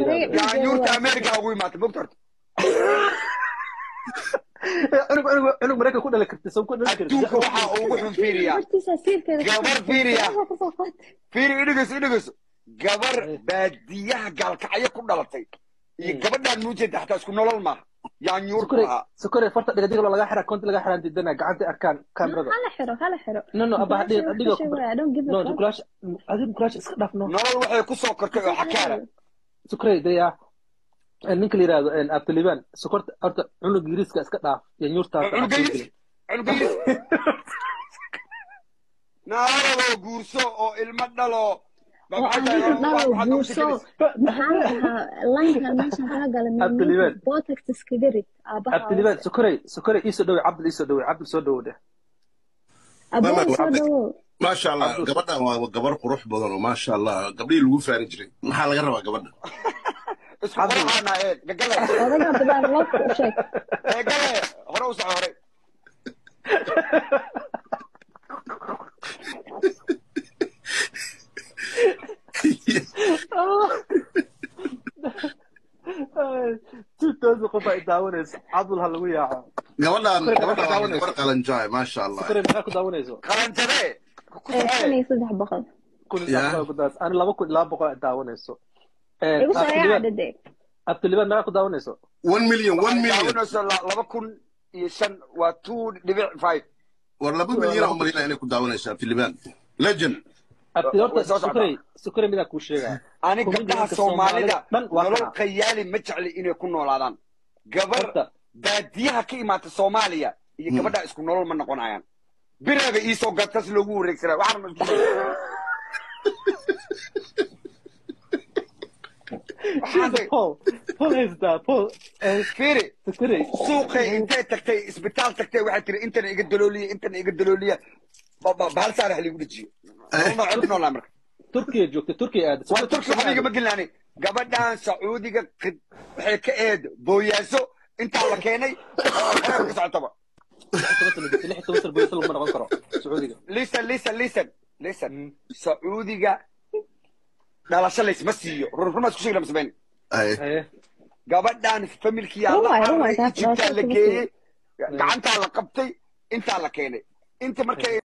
يعني يورتا أمريكا أقوي ما تبغى أنا مريكا كنا لك تسوي كنا لك أدوك وحى وحن فيريا hortiisa asiirkeeda gabar fiiriya ka soo qaatay fiiri idhigus gabar baadiyaha gaalkacyo ku dhalatay iyo gabadhaan muujeeda xataa isku nolol maaha yaanyuurku ahaa سكري فرت دقيقة دقيقة لو حرك كنت لقى حرك دنا قعدت أركان كاميرا hala xiro no أبا دقيقة no no كلاش هذه كلاش اسكت نو nolol waxay ku soo kortay oo xakaara سكري ديا ninka la yiraahdo abtaliban sokorta horta cunug yiriska iska dhaaf iyo nyurta cunugayis naarado guurso oo ilmo dhalo guurso maxaa lahaa laynkan meeshan kaa gala botox iskaga rid abtaliban sukari iso dhawi cabd soo dhawo dheh aboo soo dhawo ما شاء الله قبضنا وقبر قروح بدن وما شاء الله قبلي لو فارجري ما حال غير قبضنا isku qorxana gagala odaga badan loo sheeg gagala hore u soo hore توز قفا داونيس عبد الله لو ياعو قبضنا قلن جاي ما شاء الله سكري ما داونيسو qalan jare كني صدح بقل كل قداس انا لا بقى داونيسو igu soo yaadade abtaliban ma ku daawanayso 1 مليون 1 مليون 2005 waa 2.5 ولا 2 مليون هم اللي انا كنت داونيسا في اللبنان لجن abtiyorta sukari mida ku sheega ani gabdhaha Soomaalida nolol qayaali ma jecli inay ku noolaadaan gabar baadiyaha ka imaata Soomaaliya iyo gabadha isku nolol ma noqonayaan biraga ii soo gadtas loogu wareegsanaa waxaan Paul is that Paul فيري سكري سوقي انت تكتي اسبيتال تكتي واحد تري انت ايقا دلوليه بهال صار اللي يقول لي والله عندنا ولا امريكا تركيا جوكت تركيا اد والله تركيا حبيبي ما قلنا يعني قبلنا سعودي waxay ka eed booyaaso inta la keenay ka socotaba listen sacuudiga dhalasho la isma siiyo ruruma isku sheegna masbeen gabadhan familkii Allah Egypt la geeyay gacanta la qabtay inta la keenay inta markay